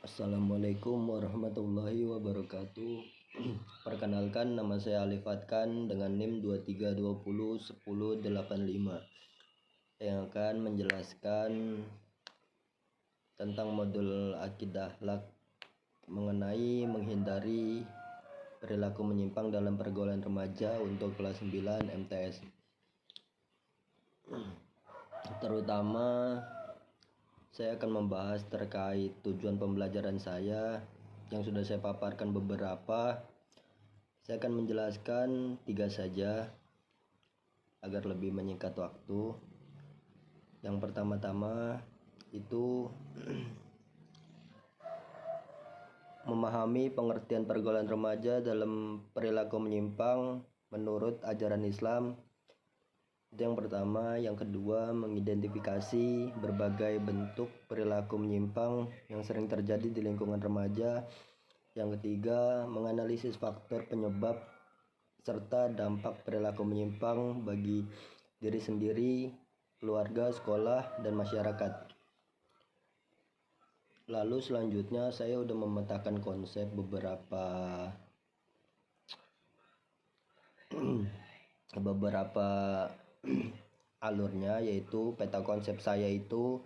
Assalamualaikum warahmatullahi wabarakatuh. Perkenalkan, nama saya Alif Fatkan dengan NIM 23201085 yang akan menjelaskan tentang modul akidah akhlak mengenai menghindari perilaku menyimpang dalam pergaulan remaja untuk kelas 9 MTS. Terutama saya akan membahas terkait tujuan pembelajaran saya yang sudah saya paparkan beberapa. Saya akan menjelaskan 3 saja agar lebih menyingkat waktu. Yang pertama-tama itu memahami pengertian pergaulan remaja dalam perilaku menyimpang menurut ajaran Islam. Itu yang pertama. Yang kedua, mengidentifikasi berbagai bentuk perilaku menyimpang yang sering terjadi di lingkungan remaja. Yang ketiga, menganalisis faktor penyebab serta dampak perilaku menyimpang bagi diri sendiri, keluarga, sekolah, dan masyarakat. Lalu selanjutnya saya sudah memetakan konsep beberapa alurnya, yaitu peta konsep saya itu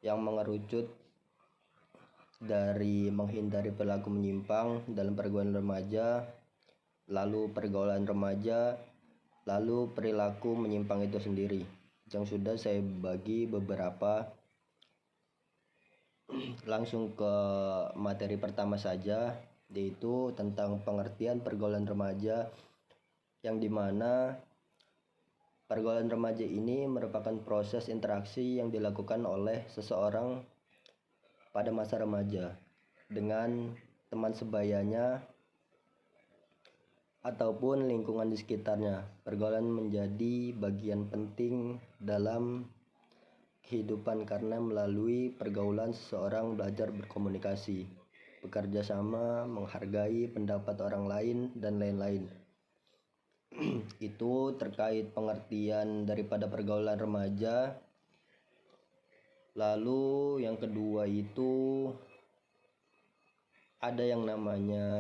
yang mengerucut dari menghindari perilaku menyimpang dalam pergaulan remaja, lalu pergaulan remaja, lalu perilaku menyimpang itu sendiri, yang sudah saya bagi beberapa. Langsung ke materi pertama saja, yaitu tentang pengertian pergaulan remaja, yang dimana pergaulan remaja ini merupakan proses interaksi yang dilakukan oleh seseorang pada masa remaja dengan teman sebayanya ataupun lingkungan di sekitarnya. Pergaulan menjadi bagian penting dalam kehidupan karena melalui pergaulan seseorang belajar berkomunikasi, bekerja sama, menghargai pendapat orang lain, dan lain-lain. Itu terkait pengertian daripada pergaulan remaja. Lalu yang kedua itu ada yang namanya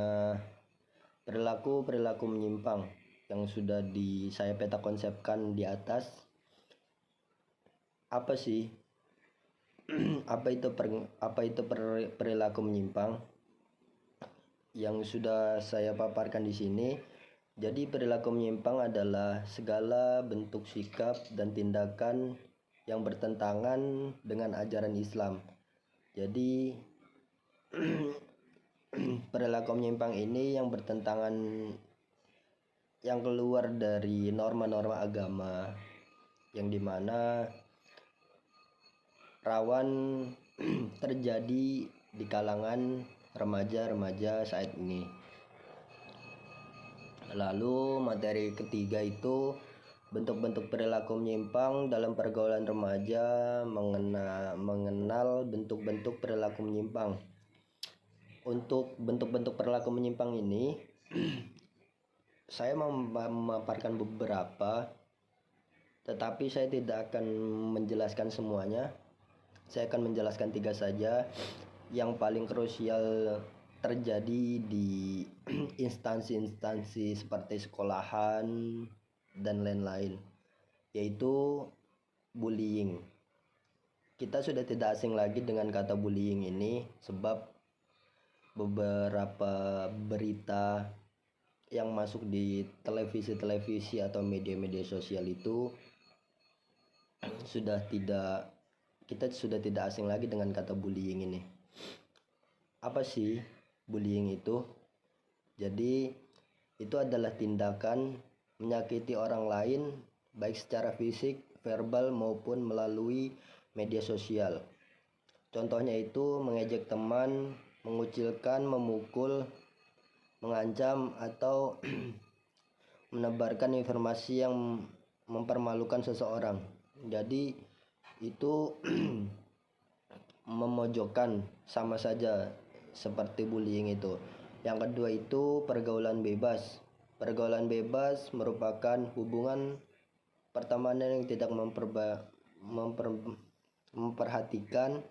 perilaku menyimpang yang sudah saya peta konsepkan di atas. Apa sih? Apa itu perilaku menyimpang yang sudah saya paparkan di sini? Jadi perilaku menyimpang adalah segala bentuk sikap dan tindakan yang bertentangan dengan ajaran Islam. Jadi perilaku menyimpang ini yang bertentangan, yang keluar dari norma-norma agama, yang dimana rawan terjadi di kalangan remaja-remaja saat ini. Lalu materi ketiga itu bentuk-bentuk perilaku menyimpang dalam pergaulan remaja, mengenal bentuk-bentuk perilaku menyimpang. Untuk bentuk-bentuk perilaku menyimpang ini saya memaparkan beberapa, tetapi saya tidak akan menjelaskan semuanya. Saya akan menjelaskan 3 saja yang paling krusial terjadi di instansi-instansi seperti sekolahan dan lain-lain, yaitu bullying. Kita sudah tidak asing lagi dengan kata bullying ini, sebab beberapa berita yang masuk di televisi atau media-media sosial itu kita sudah tidak asing lagi dengan kata bullying ini. Apa sih bullying itu? Jadi itu adalah tindakan menyakiti orang lain baik secara fisik, verbal maupun melalui media sosial. Contohnya itu mengejek teman, mengucilkan, memukul, mengancam, atau menebarkan informasi yang mempermalukan seseorang. Jadi itu memojokkan, sama saja seperti bullying itu. Yang kedua itu pergaulan bebas. Pergaulan bebas merupakan hubungan pertemanan yang tidak memperhatikan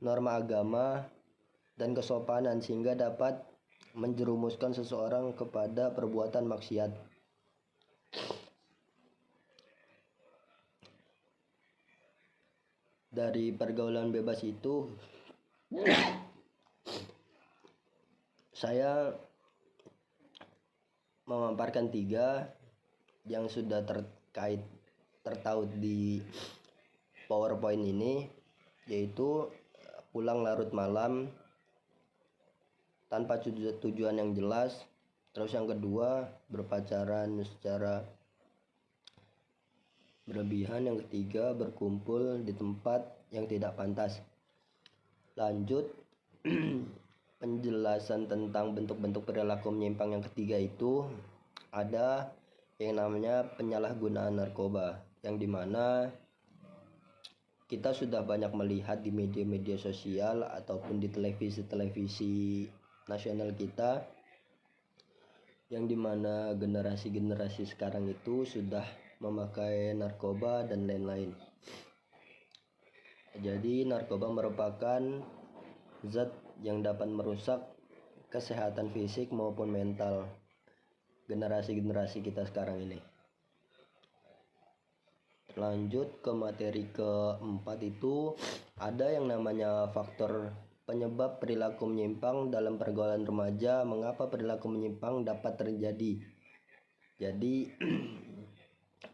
norma agama dan kesopanan sehingga dapat menjerumuskan seseorang kepada perbuatan maksiat. Dari pergaulan bebas itu saya memaparkan 3 yang sudah tertaut di PowerPoint ini, yaitu pulang larut malam tanpa tujuan yang jelas. Terus yang kedua, berpacaran secara berlebihan. Yang ketiga, berkumpul di tempat yang tidak pantas. Lanjut, penjelasan tentang bentuk-bentuk perilaku menyimpang yang ketiga itu ada yang namanya penyalahgunaan narkoba, yang dimana kita sudah banyak melihat di media-media sosial ataupun di televisi nasional kita, yang dimana generasi-generasi sekarang itu sudah memakai narkoba dan lain-lain. Jadi narkoba merupakan zat yang dapat merusak kesehatan fisik maupun mental generasi-generasi kita sekarang ini. Lanjut ke materi keempat, itu ada yang namanya faktor penyebab perilaku menyimpang dalam pergaulan remaja. Mengapa perilaku menyimpang dapat terjadi? Jadi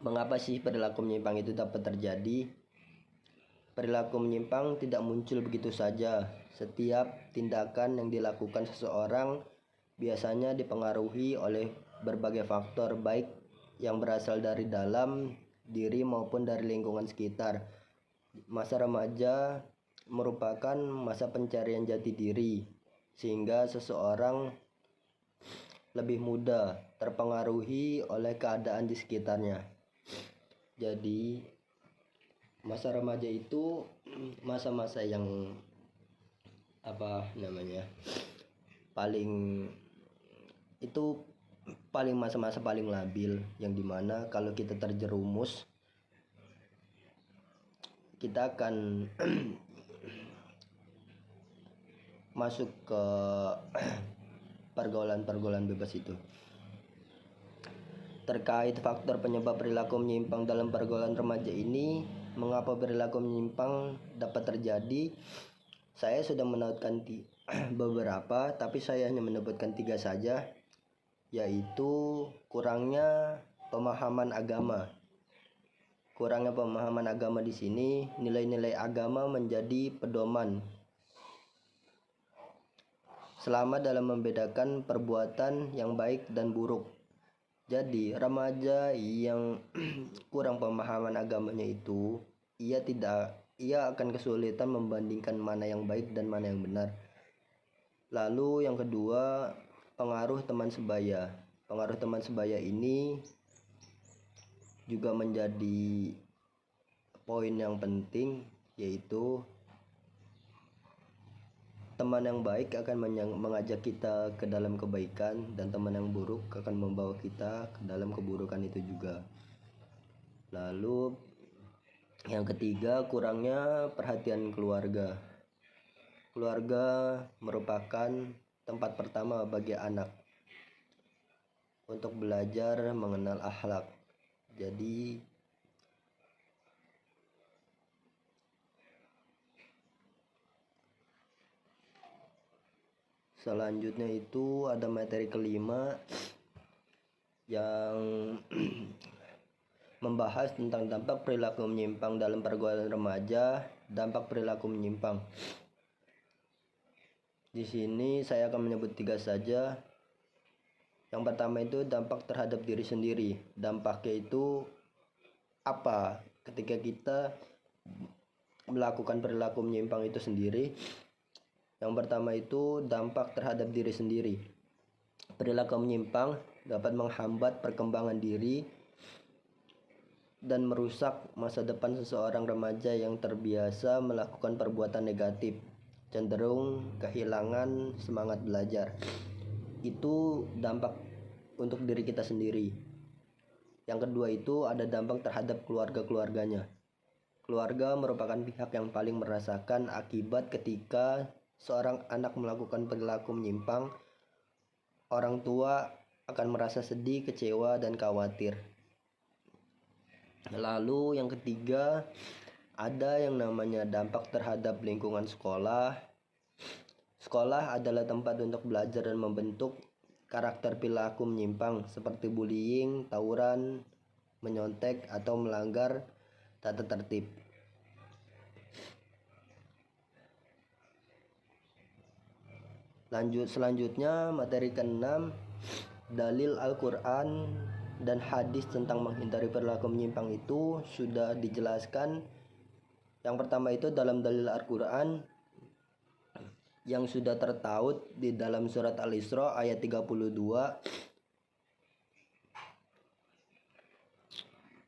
mengapa sih perilaku menyimpang itu dapat terjadi? Perilaku menyimpang tidak muncul begitu saja. Setiap tindakan yang dilakukan seseorang biasanya dipengaruhi oleh berbagai faktor, baik yang berasal dari dalam diri maupun dari lingkungan sekitar. Masa remaja merupakan masa pencarian jati diri, sehingga seseorang lebih mudah terpengaruhi oleh keadaan di sekitarnya. Jadi masa remaja itu masa-masa yang masa-masa paling labil, yang dimana kalau kita terjerumus, kita akan masuk ke pergaulan bebas itu. Terkait faktor penyebab perilaku menyimpang dalam pergaulan remaja ini, mengapa perilaku menyimpang dapat terjadi, saya sudah menautkan beberapa, tapi saya hanya menyebutkan 3 saja, yaitu kurangnya pemahaman agama. Kurangnya pemahaman agama di sini, nilai-nilai agama menjadi pedoman selama dalam membedakan perbuatan yang baik dan buruk. Jadi remaja yang kurang pemahaman agamanya itu, ia akan kesulitan membandingkan mana yang baik dan mana yang benar. Lalu yang kedua, pengaruh teman sebaya. Pengaruh teman sebaya ini juga menjadi poin yang penting, yaitu teman yang baik akan mengajak kita ke dalam kebaikan, dan teman yang buruk akan membawa kita ke dalam keburukan itu juga. Lalu yang ketiga, kurangnya perhatian keluarga. Keluarga merupakan tempat pertama bagi anak untuk belajar mengenal akhlak. Jadi selanjutnya itu ada materi kelima yang membahas tentang dampak perilaku menyimpang dalam pergaulan remaja. Dampak perilaku menyimpang. Di sini saya akan menyebut 3 saja. Yang pertama itu dampak terhadap diri sendiri. Dampaknya itu apa ketika kita melakukan perilaku menyimpang itu sendiri? Yang pertama itu dampak terhadap diri sendiri. Perilaku menyimpang dapat menghambat perkembangan diri dan merusak masa depan seseorang remaja yang terbiasa melakukan perbuatan negatif, cenderung kehilangan semangat belajar. Itu dampak untuk diri kita sendiri. Yang kedua itu ada dampak terhadap keluarga-keluarganya. Keluarga merupakan pihak yang paling merasakan akibat ketika seorang anak melakukan perilaku menyimpang, orang tua akan merasa sedih, kecewa, dan khawatir. Lalu yang ketiga, ada yang namanya dampak terhadap lingkungan sekolah. Sekolah adalah tempat untuk belajar dan membentuk karakter perilaku menyimpang seperti bullying, tawuran, menyontek, atau melanggar tata tertib. Selanjutnya materi ke-6, dalil Al-Quran dan hadis tentang menghindari perilaku menyimpang itu sudah dijelaskan. Yang pertama itu dalam dalil Al-Quran yang sudah tertaut di dalam surat Al-Isra ayat 32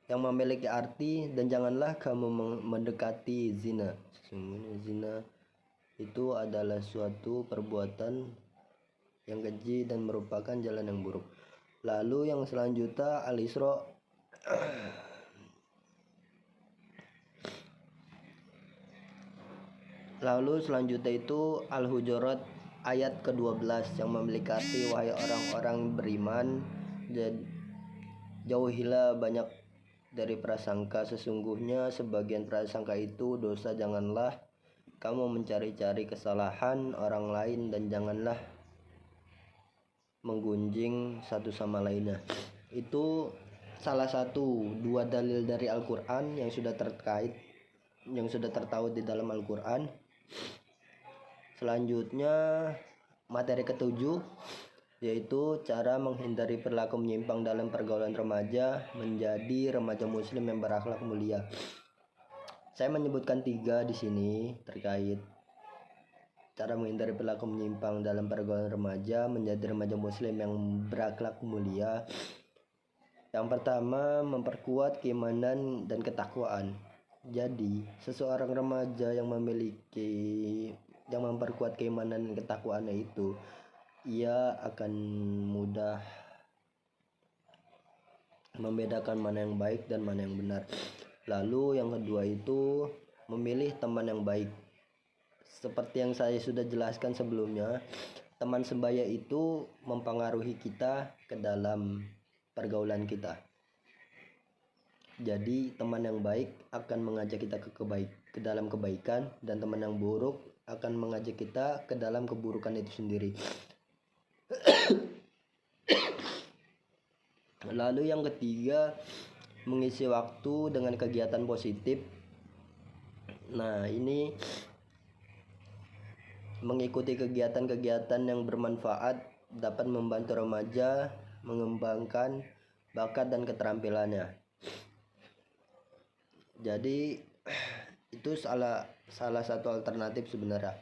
yang memiliki arti, dan janganlah kamu mendekati zina. Sesungguhnya zina itu adalah suatu perbuatan yang keji dan merupakan jalan yang buruk. Lalu yang selanjutnya Al-Isra itu Al-Hujurat ayat ke-12 yang memiliki arti, wahai orang-orang beriman, jauhilah banyak dari prasangka, sesungguhnya sebagian prasangka itu dosa. Janganlah kamu mencari-cari kesalahan orang lain, dan janganlah menggunjing satu sama lainnya. Itu salah satu dua dalil dari Al-Quran yang sudah tertaut di dalam Al-Quran. Selanjutnya materi ke-7, yaitu cara menghindari perilaku menyimpang dalam pergaulan remaja menjadi remaja muslim yang berakhlak mulia. Saya menyebutkan 3 di sini terkait cara menghindari perilaku menyimpang dalam pergaulan remaja menjadi remaja muslim yang berakhlak mulia. Yang pertama, memperkuat keimanan dan ketakwaan. Jadi, seseorang remaja yang memperkuat keimanan dan ketakwaannya itu, ia akan mudah membedakan mana yang baik dan mana yang benar. Lalu yang kedua itu memilih teman yang baik. Seperti yang saya sudah jelaskan sebelumnya, teman sebaya itu mempengaruhi kita ke dalam pergaulan kita. Jadi teman yang baik akan mengajak kita ke dalam kebaikan, dan teman yang buruk akan mengajak kita ke dalam keburukan itu sendiri. Lalu yang ketiga, mengisi waktu dengan kegiatan positif. Nah, ini mengikuti kegiatan-kegiatan yang bermanfaat dapat membantu remaja mengembangkan bakat dan keterampilannya. Jadi itu salah satu alternatif sebenarnya.